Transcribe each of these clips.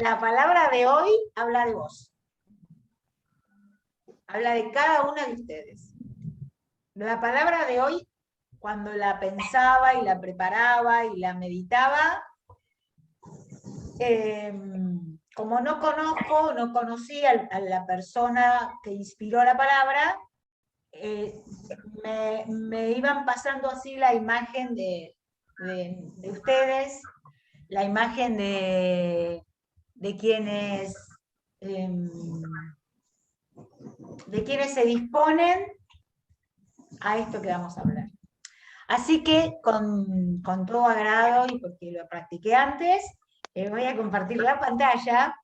La palabra de hoy habla de vos. Habla de cada una de ustedes. La palabra de hoy, cuando la pensaba y la preparaba y la meditaba, como no conocí a la persona que inspiró la palabra, me iban pasando así la imagen de ustedes, la imagen de quienes se disponen a esto que vamos a hablar. Así que con todo agrado y porque lo practiqué antes, voy a compartir la pantalla.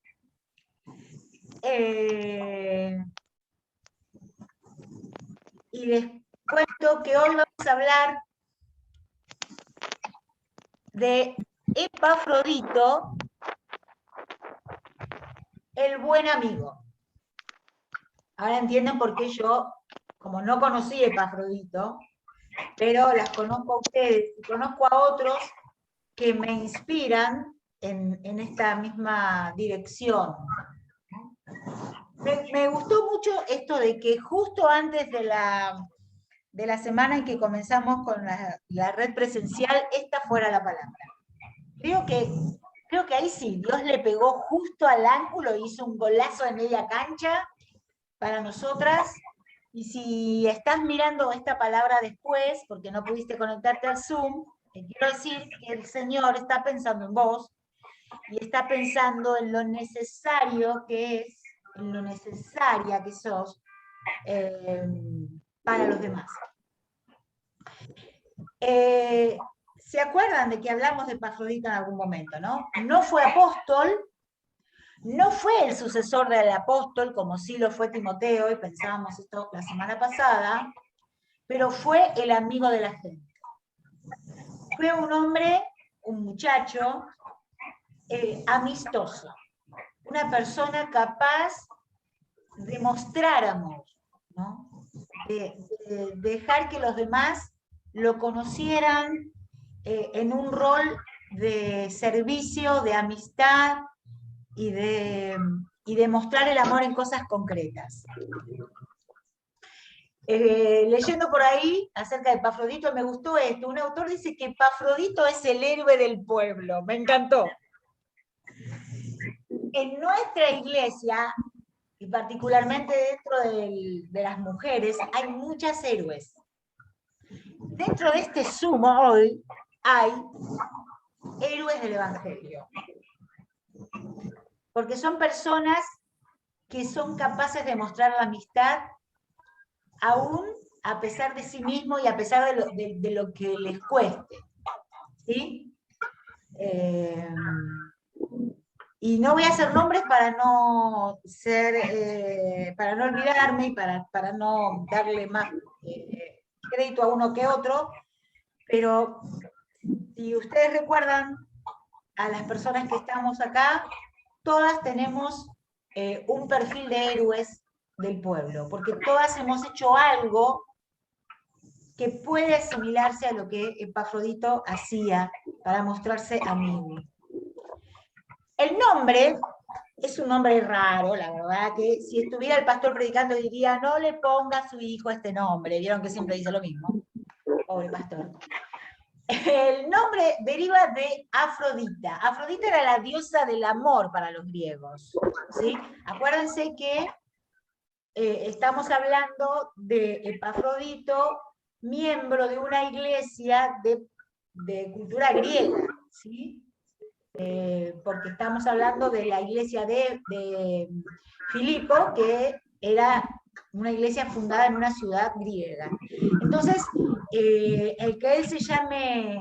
Y les cuento que hoy vamos a hablar de Epafrodito, el buen amigo. Ahora entienden por qué yo, como no conocí a Epafrodito, pero las conozco a ustedes y conozco a otros que me inspiran en esta misma dirección. Me gustó mucho esto de que justo antes de la semana en que comenzamos con la red presencial, esta fuera la palabra. Creo que ahí sí, Dios le pegó justo al ángulo, hizo un golazo de media cancha para nosotras. Y si estás mirando esta palabra después, porque no pudiste conectarte al Zoom, te quiero decir que el Señor está pensando en vos y está pensando en lo necesario que es, en lo necesaria que sos para los demás. ¿Se acuerdan de que hablamos de Epafrodito en algún momento, no? No fue apóstol, no fue el sucesor del apóstol, como sí lo fue Timoteo, y pensábamos esto la semana pasada, pero fue el amigo de la gente. Fue un hombre, un muchacho, amistoso, una persona capaz de mostrar amor, ¿no? De dejar que los demás lo conocieran en un rol de servicio, de amistad y de mostrar el amor en cosas concretas. Leyendo por ahí acerca de Epafrodito, me gustó esto. Un autor dice que Epafrodito es el héroe del pueblo. Me encantó. En nuestra iglesia, y particularmente dentro de las mujeres, hay muchas héroes. Dentro de este sumo hoy hay héroes del Evangelio. Porque son personas que son capaces de mostrar la amistad aún a pesar de sí mismo y a pesar de lo que les cueste. ¿Sí? Y no voy a hacer nombres para no para no olvidarme y para no darle más crédito a uno que otro, pero si ustedes recuerdan a las personas que estamos acá, todas tenemos un perfil de héroes del pueblo, porque todas hemos hecho algo que puede asimilarse a lo que Epafrodito hacía para mostrarse amigo. El nombre es un nombre raro, la verdad, que si estuviera el pastor predicando diría, no le ponga a su hijo este nombre. Vieron que siempre dice lo mismo. Pobre pastor. El nombre deriva de Afrodita. Afrodita era la diosa del amor para los griegos. ¿Sí? Acuérdense que estamos hablando de Epafrodito, miembro de una iglesia de cultura griega. ¿Sí? Porque estamos hablando de la iglesia de Filipo, que era una iglesia fundada en una ciudad griega. Entonces, el que él se llame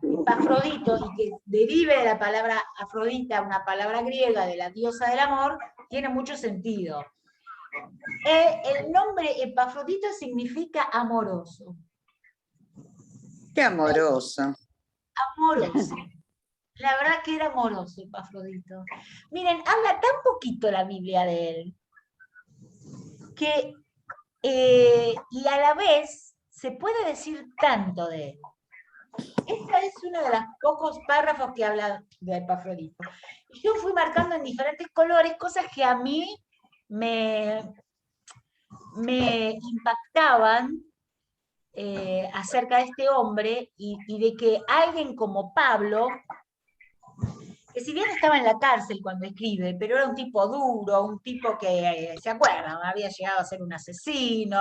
Epafrodito y que derive de la palabra Afrodita, una palabra griega de la diosa del amor, tiene mucho sentido. El nombre Epafrodito significa amoroso. Qué amoroso. Amoroso. La verdad que era amoroso Epafrodito. Miren, habla tan poquito la Biblia de él, que, y a la vez se puede decir tanto de él. Esta es uno de los pocos párrafos que habla de Epafrodito. Y yo fui marcando en diferentes colores cosas que a mí me impactaban acerca de este hombre y de que alguien como Pablo, que si bien estaba en la cárcel cuando escribe, pero era un tipo duro, un tipo que, ¿se acuerdan? Había llegado a ser un asesino,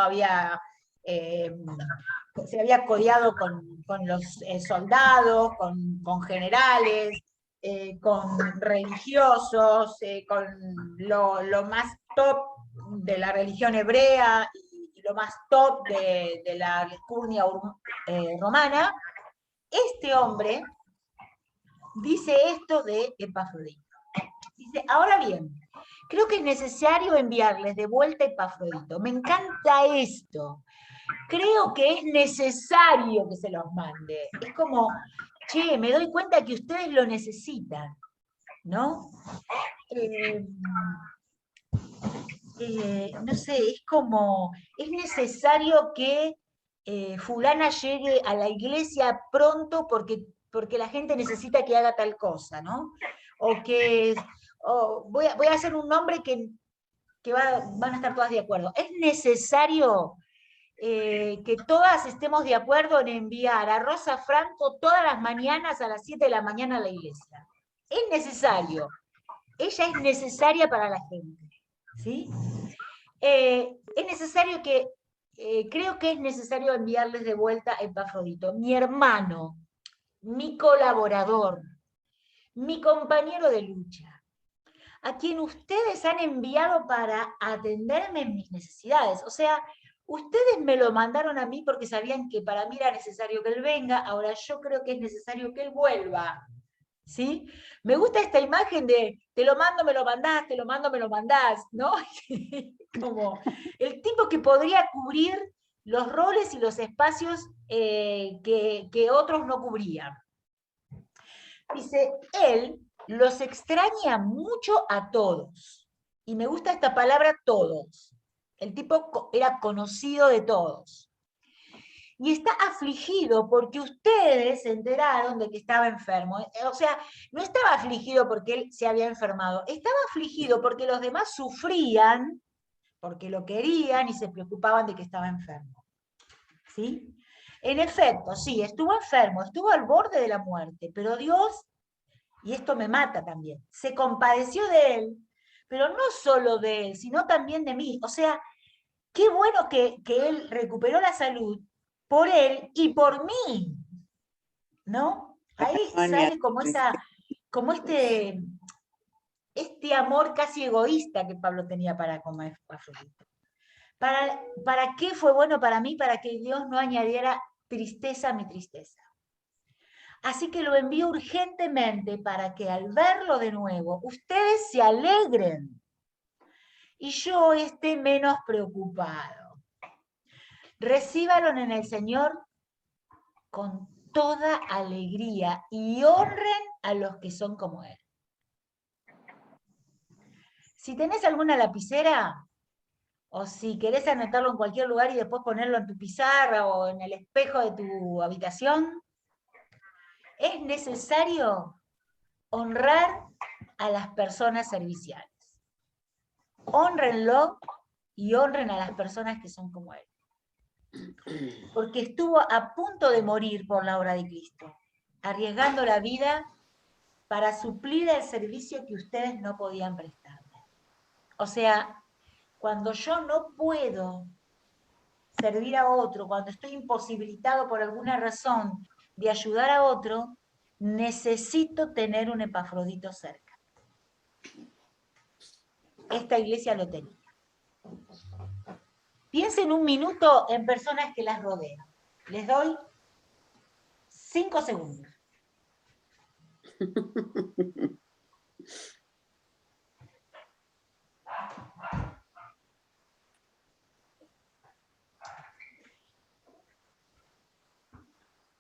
eh, se había codeado con los soldados, con generales, con religiosos, con lo más top de la religión hebrea y lo más top de la alcurnia romana. Este hombre dice esto de Epafrodito. Dice, ahora bien, creo que es necesario enviarles de vuelta a Epafrodito. Me encanta esto. Creo que es necesario que se los mande. Es como, che, me doy cuenta que ustedes lo necesitan, ¿no? No sé, es como, es necesario que fulana llegue a la iglesia pronto porque la gente necesita que haga tal cosa, ¿no? O que, voy a hacer un nombre que van a estar todas de acuerdo. Es necesario que todas estemos de acuerdo en enviar a Rosa Franco todas las mañanas a las 7 de la mañana a la iglesia. Es necesario. Ella es necesaria para la gente. ¿Sí? Es necesario creo que es necesario enviarles de vuelta a Epafrodito, mi hermano, mi colaborador, mi compañero de lucha, a quien ustedes han enviado para atenderme en mis necesidades. O sea, ustedes me lo mandaron a mí porque sabían que para mí era necesario que él venga, ahora yo creo que es necesario que él vuelva. ¿Sí? Me gusta esta imagen de te lo mando, me lo mandás, te lo mando, me lo mandás, ¿no? Como el tipo que podría cubrir los roles y los espacios que otros no cubrían. Dice, él los extraña mucho a todos. Y me gusta esta palabra todos. El tipo era conocido de todos. Y está afligido porque ustedes se enteraron de que estaba enfermo. O sea, no estaba afligido porque él se había enfermado, estaba afligido porque los demás sufrían, porque lo querían y se preocupaban de que estaba enfermo. ¿Sí? En efecto, sí, estuvo enfermo, estuvo al borde de la muerte, pero Dios, y esto me mata también, se compadeció de él, pero no solo de él, sino también de mí. O sea, qué bueno que él recuperó la salud por él y por mí, ¿no? Ahí sale como este amor casi egoísta que Pablo tenía para Epafrodito. ¿Para qué fue bueno para mí? Para que Dios no añadiera tristeza a mi tristeza. Así que lo envío urgentemente para que al verlo de nuevo, ustedes se alegren y yo esté menos preocupado. Recíbanlo en el Señor con toda alegría y honren a los que son como Él. Si tenés alguna lapicera, o si querés anotarlo en cualquier lugar y después ponerlo en tu pizarra o en el espejo de tu habitación, es necesario honrar a las personas serviciales. Hónrenlo y honren a las personas que son como Él. Porque estuvo a punto de morir por la obra de Cristo, arriesgando la vida para suplir el servicio que ustedes no podían prestarle. O sea, cuando yo no puedo servir a otro, cuando estoy imposibilitado por alguna razón de ayudar a otro, necesito tener un Epafrodito cerca. Esta iglesia lo tenía. Piensen un minuto en personas que las rodean. Les doy 5 segundos.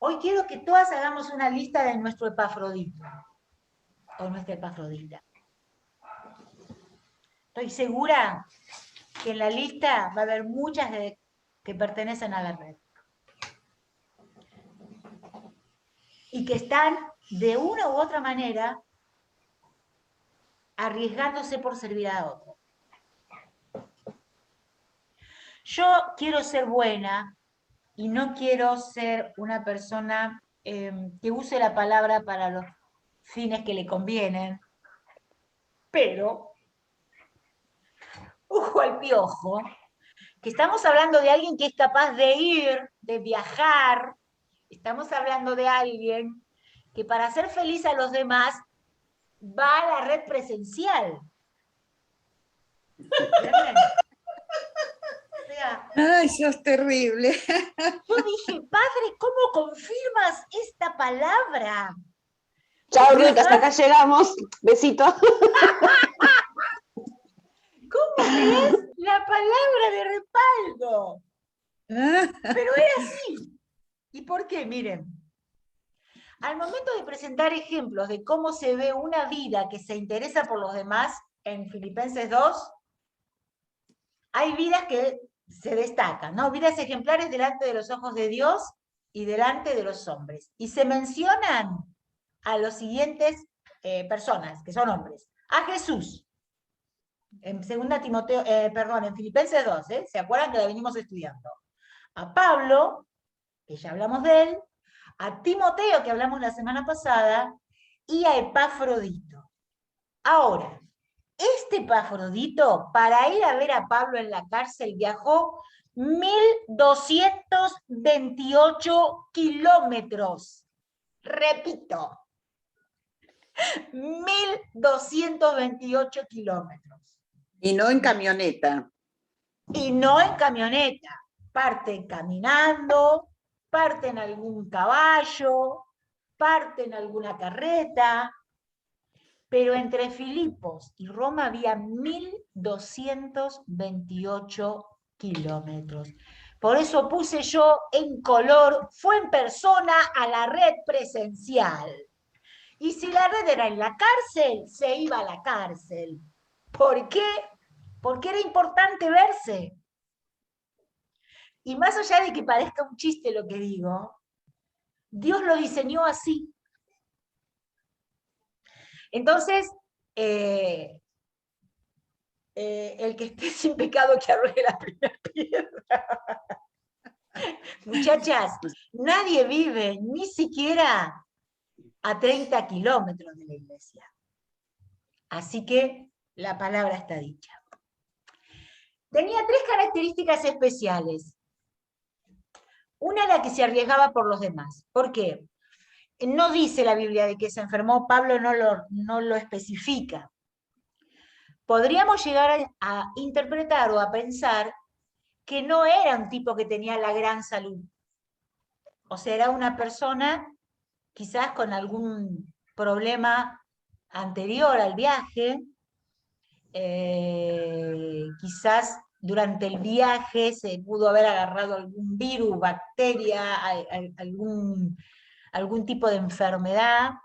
Hoy quiero que todas hagamos una lista de nuestro Epafrodito o nuestra Epafrodita. Estoy segura que en la lista va a haber muchas que pertenecen a la red. y que están de una u otra manera arriesgándose por servir a otro. Yo quiero ser buena y no quiero ser una persona que use la palabra para los fines que le convienen, pero, ojo al piojo, que estamos hablando de alguien que es capaz de ir, de viajar, estamos hablando de alguien que para hacer feliz a los demás va a la red presencial. ¿Entienden? O sea, Ay, sos terrible. yo dije, padre, ¿cómo confirmas esta palabra? Chao, Ruth, hasta acá llegamos. Besito. ¿Cómo me das la palabra de respaldo? Pero era así. ¿Y por qué? Miren, al momento de presentar ejemplos de cómo se ve una vida que se interesa por los demás, en Filipenses 2, hay vidas que se destacan, ¿no? Vidas ejemplares delante de los ojos de Dios y delante de los hombres. Y se mencionan a los siguientes personas, que son hombres. A Jesús, en en Filipenses 2, ¿se acuerdan que la venimos estudiando? A Pablo, que ya hablamos de él, a Timoteo, que hablamos la semana pasada, y a Epafrodito. Ahora, este Epafrodito, para ir a ver a Pablo en la cárcel, viajó 1.228 kilómetros. Repito, 1.228 kilómetros. Y no en camioneta. Y no en camioneta. Parten caminando, parten algún caballo, parten alguna carreta, pero entre Filipos y Roma había 1.228 kilómetros. Por eso puse yo en color, fue en persona a la red presencial. Y si la red era en la cárcel, se iba a la cárcel. ¿Por qué? Porque era importante verse. Y más allá de que parezca un chiste lo que digo, Dios lo diseñó así. Entonces, el que esté sin pecado que arroje la primera piedra. Muchachas, nadie vive ni siquiera a 30 kilómetros de la iglesia. Así que la palabra está dicha. Tenía 3 características especiales. Una, la que se arriesgaba por los demás. ¿Por qué? No dice la Biblia de que se enfermó, Pablo no lo especifica. Podríamos llegar a interpretar o a pensar que no era un tipo que tenía la gran salud. O sea, era una persona quizás con algún problema anterior al viaje, quizás durante el viaje se pudo haber agarrado algún virus, bacteria, algún tipo de enfermedad.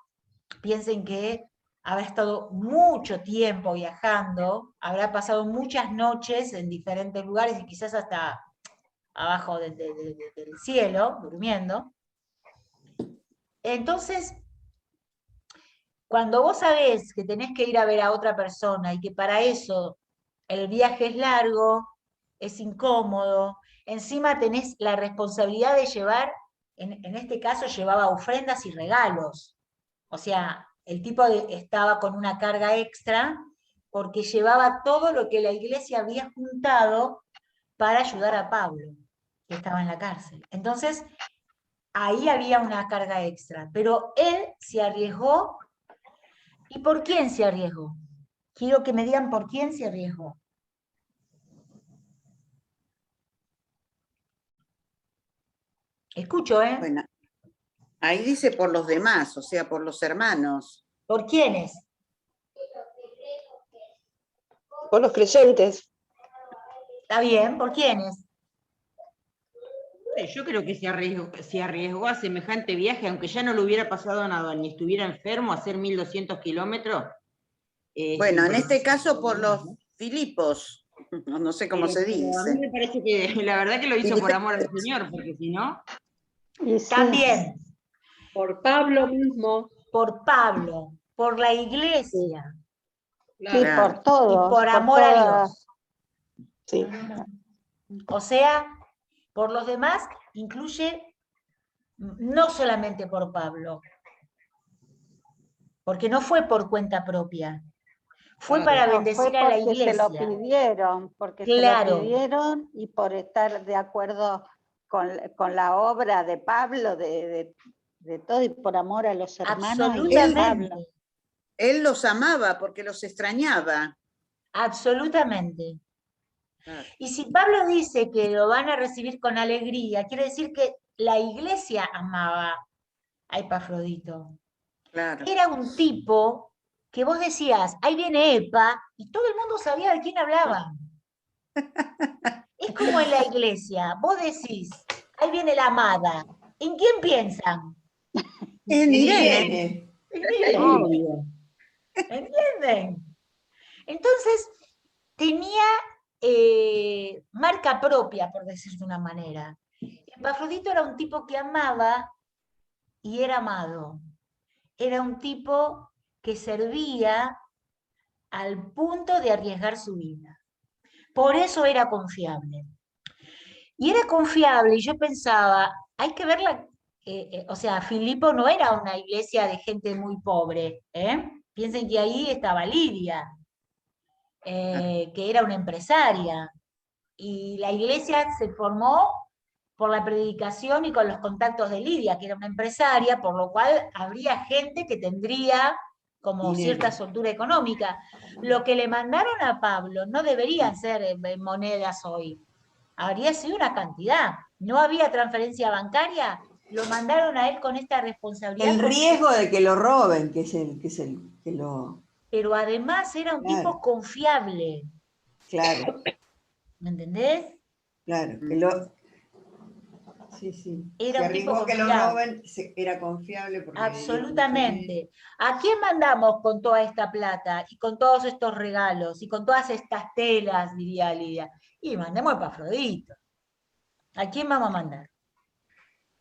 Piensen que habrá estado mucho tiempo viajando, habrá pasado muchas noches en diferentes lugares y quizás hasta abajo del cielo, durmiendo. Entonces, cuando vos sabés que tenés que ir a ver a otra persona y que para eso el viaje es largo, es incómodo, encima tenés la responsabilidad de llevar, en este caso llevaba ofrendas y regalos. O sea, el tipo estaba con una carga extra porque llevaba todo lo que la iglesia había juntado para ayudar a Pablo, que estaba en la cárcel. Entonces, ahí había una carga extra, pero él se arriesgó. ¿Y por quién se arriesgó? Quiero que me digan por quién se arriesgó. Escucho, ¿eh? Bueno, ahí dice por los demás, o sea, por los hermanos. ¿Por quiénes? Por los creyentes. Está bien, ¿por quiénes? Yo creo que se arriesgó a semejante viaje, aunque ya no le hubiera pasado nada, ni estuviera enfermo, a hacer 1.200 kilómetros. Bueno, sí, en este caso por los Filipos, no sé cómo se a mí dice. me parece que la verdad que lo hizo por amor al Señor, porque si no... Y sí. También. Por Pablo mismo. por Pablo, por la iglesia Sí, Claro. por todo. y por amor a Dios. Sí. O sea, por los demás incluye no solamente por Pablo, porque no fue por cuenta propia, fue Claro. para No, fue bendecir a la porque se lo iglesia. pidieron, porque se Claro. lo pidieron y por estar de acuerdo con la obra de Pablo, de todo, y por amor a los hermanos y a Pablo. Absolutamente, Él los amaba porque los extrañaba. absolutamente. Claro. Y si Pablo dice que lo van a recibir con alegría, quiere decir que la iglesia amaba a Epafrodito. Claro. Era un tipo que vos decías, ahí viene Epa, y todo el mundo sabía de quién hablaba. Es como en la iglesia, vos decís, ahí viene la amada. ¿En quién piensan? En Irene. Irene. En Irene. Obvio. ¿Entienden? Entonces, tenía marca propia, por decir de una manera. Epafrodito era un tipo que amaba y era amado. Era un tipo que servía al punto de arriesgar su vida. Por eso era confiable. Y era confiable, y yo pensaba, hay que verla, o sea, Filipo no era una iglesia de gente muy pobre, ¿eh? Piensen que ahí estaba Lidia, que era una empresaria, y la iglesia se formó por la predicación y con los contactos de Lidia, que era una empresaria, por lo cual habría gente que tendría como Dinero. cierta soltura económica. Lo que le mandaron a Pablo no deberían ser monedas hoy, habría sido una cantidad. No había transferencia bancaria, lo mandaron a él con esta responsabilidad. El riesgo de que lo roben, que lo. Pero además era un tipo Claro. confiable, Claro, ¿me entendés? claro. Que lo. Sí, sí. Era Se un tipo arriesgó que lo confiable. roben, era confiable porque le dio mucho dinero. Absolutamente. ¿A quién mandamos con toda esta plata y con todos estos regalos y con todas estas telas, diría Lidia? Y mandemos a Epafrodito. ¿A quién vamos a mandar?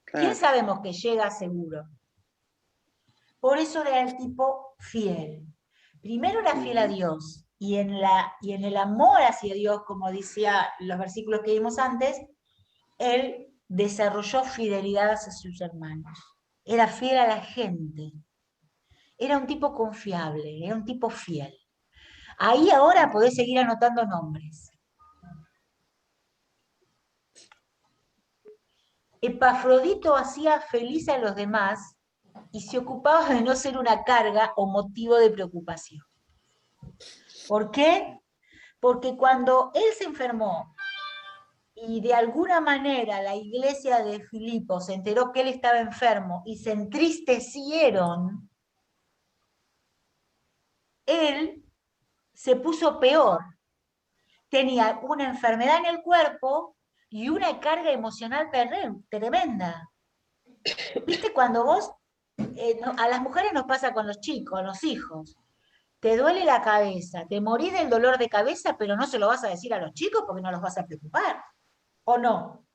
¿Quién Claro. sabemos que llega seguro? Por eso era el tipo fiel. Primero era fiel a Dios y en el amor hacia Dios, como decía los versículos que vimos antes, él desarrolló fidelidad hacia sus hermanos. Era fiel a la gente. Era un tipo confiable, era un tipo fiel. Ahí ahora podés seguir anotando nombres. Epafrodito hacía feliz a los demás y se ocupaba de no ser una carga o motivo de preocupación. ¿Por qué? Porque cuando él se enfermó y de alguna manera la iglesia de Filipo se enteró que él estaba enfermo y se entristecieron, él se puso peor. Tenía una enfermedad en el cuerpo y una carga emocional tremenda. ¿Viste cuando vos, a las mujeres nos pasa con los chicos, los hijos, te duele la cabeza, te morís del dolor de cabeza, pero no se lo vas a decir a los chicos porque no los vas a preocupar, ¿o no?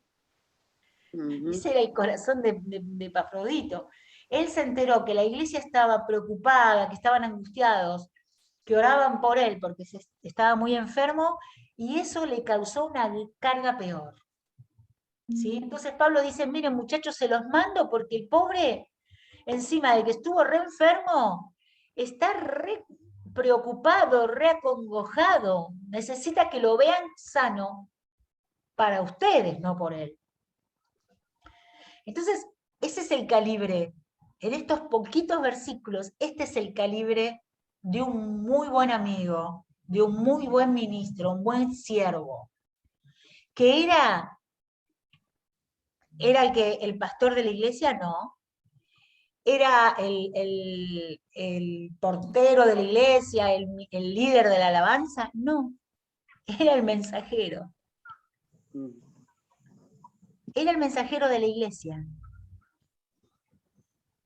Ese era el corazón de Epafrodito. Él se enteró que la iglesia estaba preocupada, que estaban angustiados, que oraban por él porque estaba muy enfermo, y eso le causó una carga peor. ¿Sí? Entonces Pablo dice, miren muchachos, se los mando porque el pobre, encima de que estuvo re enfermo, está re preocupado, re acongojado, necesita que lo vean sano para ustedes, no por él. Entonces, ese es el calibre, en estos poquitos versículos, este es el calibre de un muy buen amigo, de un muy buen ministro, un buen siervo, que era el pastor de la iglesia, no, era el portero de la iglesia, el líder de la alabanza, no, era el mensajero. Era el mensajero de la iglesia.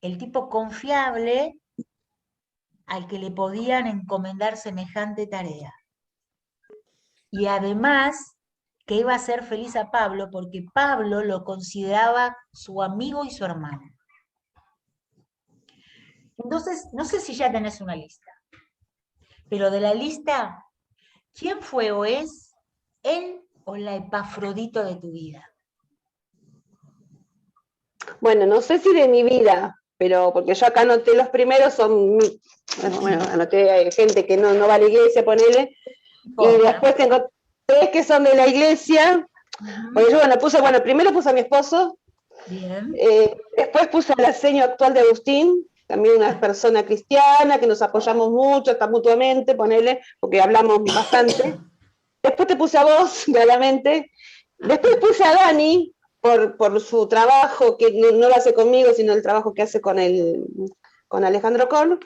El tipo confiable al que le podían encomendar semejante tarea. Y además que iba a hacer feliz a Pablo porque Pablo lo consideraba su amigo y su hermano. Entonces, no sé si ya tenés una lista, pero de la lista, ¿quién fue o es él o la Epafrodito de tu vida? Bueno, no sé si de mi vida, pero porque yo acá anoté los primeros, bueno, anoté gente que no va a la iglesia, ponele, y después tengo 3 que son de la iglesia. Porque yo, primero puse a mi esposo, Bien. después puse al señor actual de Agustín, también una persona cristiana, que nos apoyamos mucho, hasta mutuamente, ponele, porque hablamos bastante. Después te puse a vos, claramente. Después puse a Dani, por su trabajo, que no lo hace conmigo, sino el trabajo que hace con Alejandro Korn.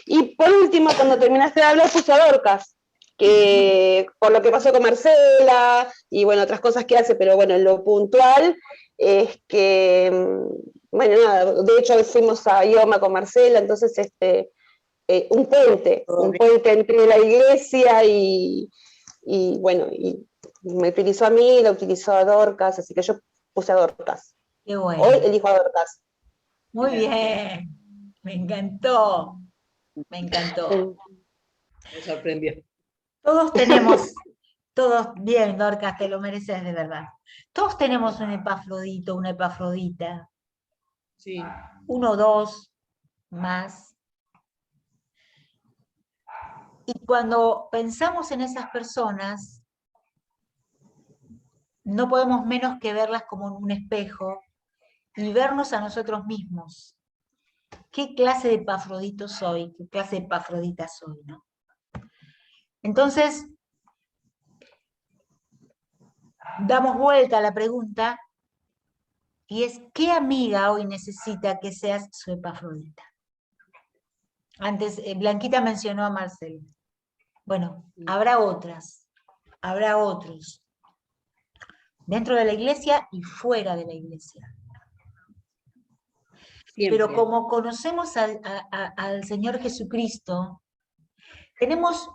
Y por último, cuando terminaste de hablar, puse a Dorcas, que por lo que pasó con Marcela, y bueno, otras cosas que hace, pero bueno, lo puntual es que, bueno, nada, de hecho fuimos a Ioma con Marcela, entonces un puente entre la iglesia y bueno, y me utilizó a mí, la utilizó a Dorcas, así que yo puse a Dorcas. Qué bueno. Hoy elijo a Dorcas. Muy bien. Me encantó. Me encantó. Me sorprendió. Todos, bien, Dorcas, te lo mereces de verdad. Todos tenemos un Epafrodito, una Epafrodita, Sí. 1 o 2 más. Y cuando pensamos en esas personas, no podemos menos que verlas como en un espejo y vernos a nosotros mismos. ¿Qué clase de Epafrodito soy? ¿Qué clase de Epafrodita soy? ¿No? Entonces, damos vuelta a la pregunta y es, ¿qué amiga hoy necesita que seas su Epafrodita? Antes, Blanquita mencionó a Marcela. Bueno, habrá otras, habrá otros, dentro de la iglesia y fuera de la iglesia. Siempre. Pero como conocemos al Señor Jesucristo, tenemos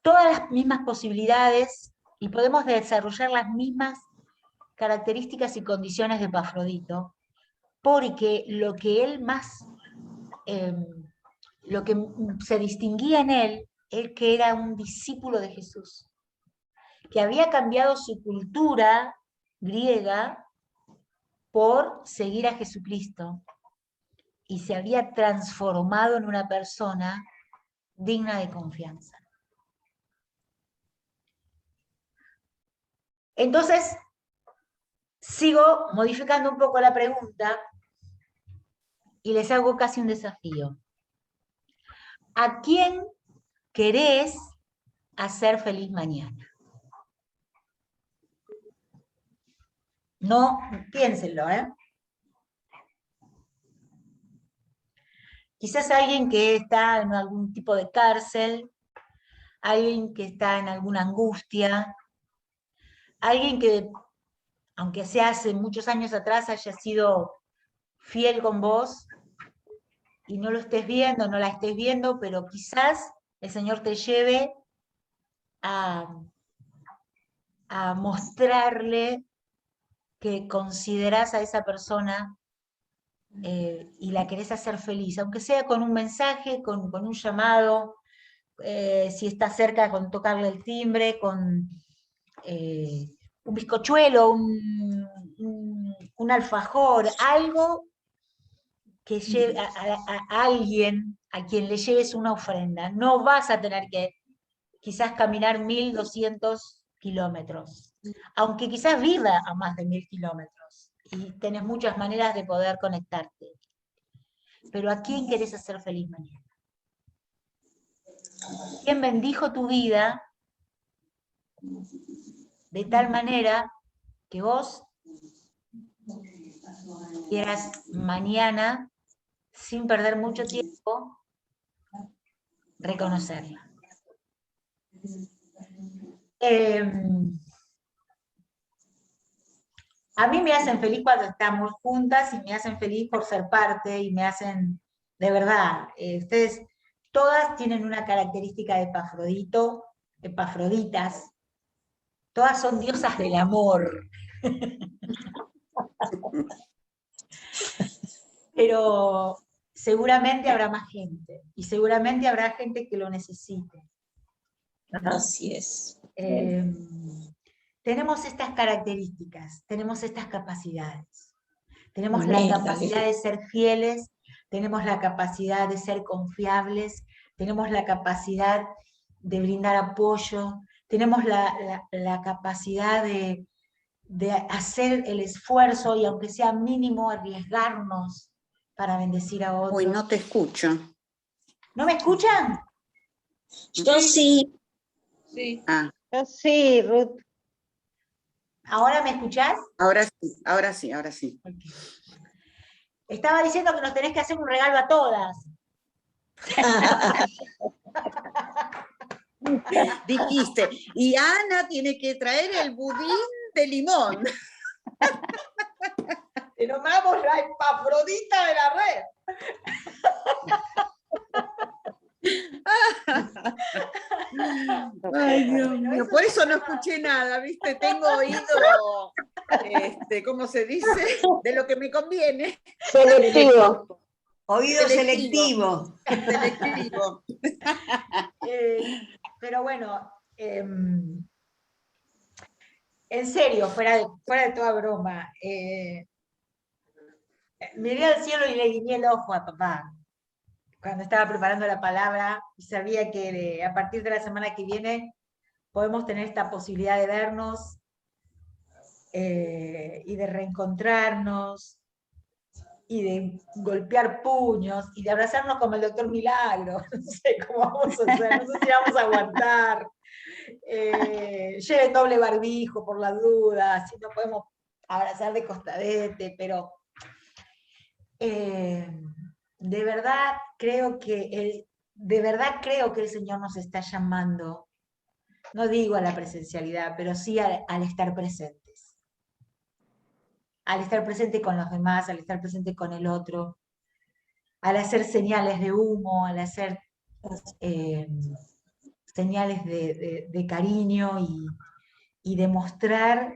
todas las mismas posibilidades y podemos desarrollar las mismas características y condiciones de Epafrodito, porque lo que se distinguía en él es que era un discípulo de Jesús, que había cambiado su cultura griega por seguir a Jesucristo y se había transformado en una persona digna de confianza. Entonces, sigo modificando un poco la pregunta y les hago casi un desafío. ¿A quién querés hacer feliz mañana? No, piénsenlo, ¿eh? Quizás alguien que está en algún tipo de cárcel, alguien que está en alguna angustia, alguien que, aunque sea hace muchos años atrás, haya sido fiel con vos y no lo estés viendo, no la estés viendo, pero quizás el Señor te lleve a mostrarle que considerás a esa persona y la querés hacer feliz, aunque sea con un mensaje, con un llamado, si está cerca, con tocarle el timbre, con un bizcochuelo, un alfajor, algo que lleve a alguien a quien le lleves una ofrenda. No vas a tener que quizás caminar 1200 kilómetros, aunque quizás viva a más de 1000 kilómetros y tenés muchas maneras de poder conectarte. Pero ¿a quién querés hacer feliz mañana? ¿Quién bendijo tu vida de tal manera que vos quieras mañana, sin perder mucho tiempo, reconocerla? A mí me hacen feliz cuando estamos juntas y me hacen feliz por ser parte y me hacen, de verdad, ustedes todas tienen una característica de Epafrodito, Epafroditas, todas son diosas del amor. Pero seguramente habrá más gente, y seguramente habrá gente que lo necesite. Así es. Tenemos estas características, tenemos estas capacidades. Tenemos la Amén, capacidad de ser fieles, tenemos la capacidad de ser confiables, tenemos la capacidad de brindar apoyo, tenemos la capacidad de hacer el esfuerzo y aunque sea mínimo, arriesgarnos para bendecir a otros. Uy, no te escucho. ¿No me escuchan? Yo sí. Sí. Ah, Yo sí, Ruth. ¿Ahora me escuchás? ahora sí, ahora sí, ahora sí. Ok. Estaba diciendo que nos tenés que hacer un regalo a todas. Dijiste, y Ana tiene que traer el budín de limón. Te nombramos la Epafrodita de la red. Ay, Dios Bueno, mío, eso por se eso no llama- escuché nada, ¿viste? Tengo oído, ¿cómo se dice? De lo que me conviene. Selectivo. Oído Selectivo. selectivo. Selectivo. Pero bueno, en serio, fuera de toda broma, miré al cielo y le guiñé el ojo a papá cuando estaba preparando la palabra y sabía que a partir de la semana que viene podemos tener esta posibilidad de vernos y de reencontrarnos y de golpear puños y de abrazarnos como el doctor Milagro. No sé cómo vamos a hacer, no sé si vamos a aguantar. Lleven doble barbijo por las dudas, si no podemos abrazar de costadete, pero de verdad creo que el Señor nos está llamando, no digo a la presencialidad, pero sí al estar presentes. Al estar presente con los demás, al estar presente con el otro, al hacer señales de humo, al hacer señales de cariño y demostrar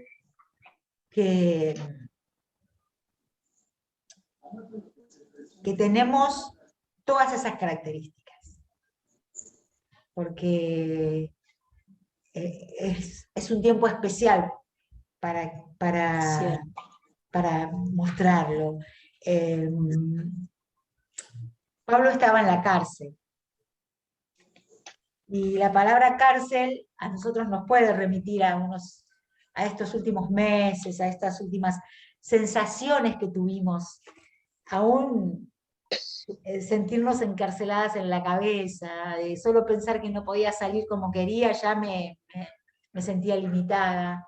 que tenemos todas esas características. Porque es un tiempo especial para mostrarlo. Pablo estaba en la cárcel. Y la palabra cárcel a nosotros nos puede remitir a estos últimos meses, a estas últimas sensaciones que tuvimos, aún sentirnos encarceladas en la cabeza, de solo pensar que no podía salir como quería, ya me sentía limitada.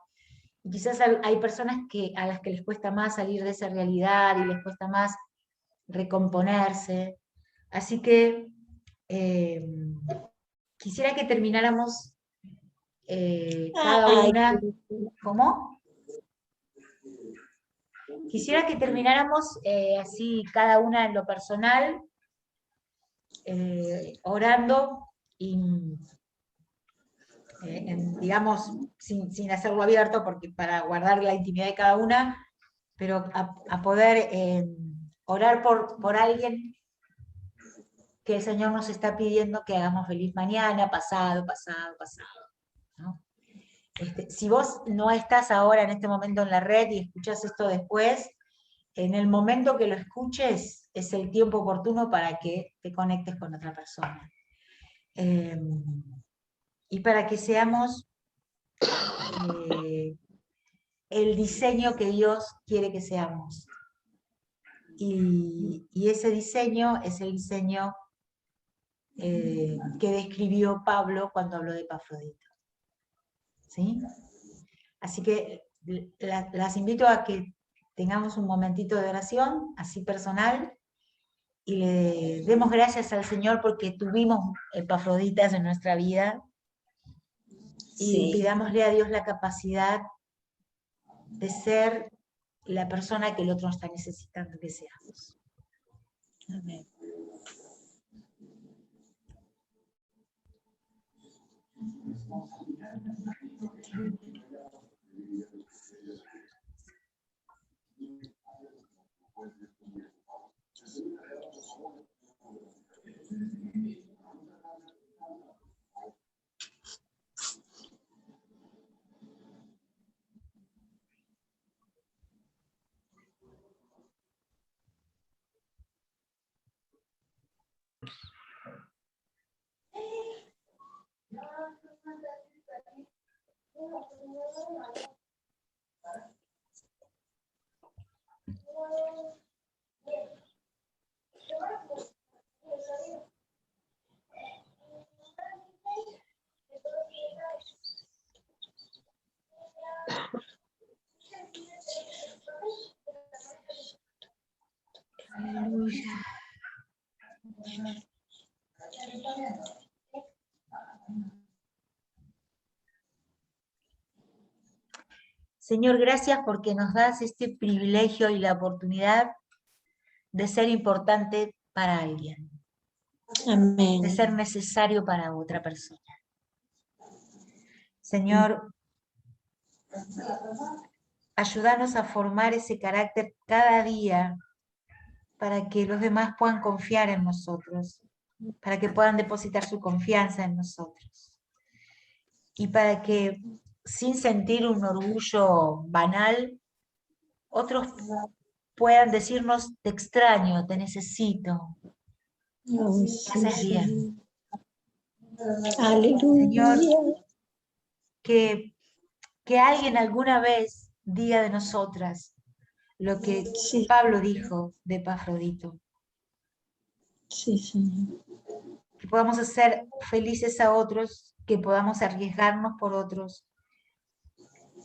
Y quizás hay personas a las que les cuesta más salir de esa realidad y les cuesta más recomponerse. Así que quisiera que termináramos cada una. ¿Cómo? Quisiera que termináramos así cada una en lo personal, orando y digamos sin hacerlo abierto porque para guardar la intimidad de cada una, pero a poder orar por alguien que el Señor nos está pidiendo que hagamos feliz mañana, pasado, ¿no? Si vos no estás ahora en este momento en la red y escuchás esto después, en el momento que lo escuches es el tiempo oportuno para que te conectes con otra persona. Y para que seamos el diseño que Dios quiere que seamos. Y ese diseño es el diseño que describió Pablo cuando habló de Epafrodito. ¿Sí? Así que las invito a que tengamos un momentito de oración, así personal, y le demos gracias al Señor porque tuvimos Epafroditas en nuestra vida, y pidámosle a Dios la capacidad de ser la persona que el otro está necesitando que seamos. Amén. Aleluya. Señor, gracias porque nos das este privilegio y la oportunidad de ser importante para alguien, de Amén. ser necesario para otra persona. Señor, ayúdanos a formar ese carácter cada día para que los demás puedan confiar en nosotros, para que puedan depositar su confianza en nosotros. Y para que, sin sentir un orgullo banal, otros puedan decirnos, te extraño, te necesito, Oh, me sí, haces bien. sí. Aleluya. Señor, que alguien alguna vez diga de nosotras lo que Sí, Pablo dijo de Epafrodito, sí, Señor. que podamos hacer felices a otros, que podamos arriesgarnos por otros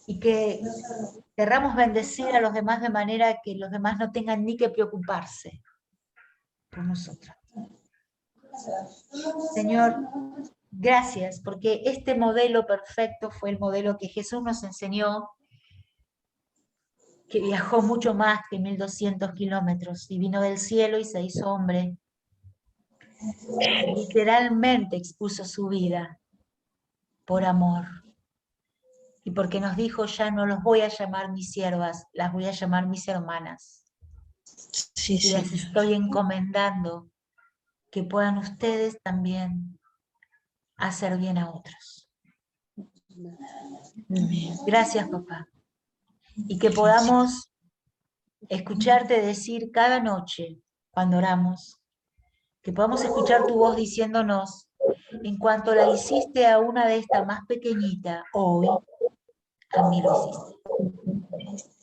y que querramos bendecir a los demás de manera que los demás no tengan ni que preocuparse por nosotros. Señor, gracias, porque este modelo perfecto fue el modelo que Jesús nos enseñó, que viajó mucho más que 1200 kilómetros y vino del cielo y se hizo hombre. Literalmente expuso su vida por amor. Y porque nos dijo, ya no los voy a llamar mis siervas, las voy a llamar mis hermanas. Sí, Y les Señor. estoy encomendando que puedan ustedes también hacer bien a otros. Amén. Gracias, papá. Y que podamos escucharte decir cada noche, cuando oramos, que podamos escuchar tu voz diciéndonos, en cuanto la hiciste a una de estas más pequeñita, hoy a mí lo hiciste.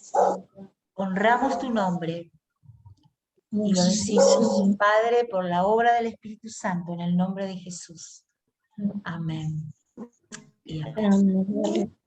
Honramos tu nombre y lo Sí, decimos, Señor. Padre, por la obra del Espíritu Santo, en el nombre de Jesús. Amén. Y amén. Amén.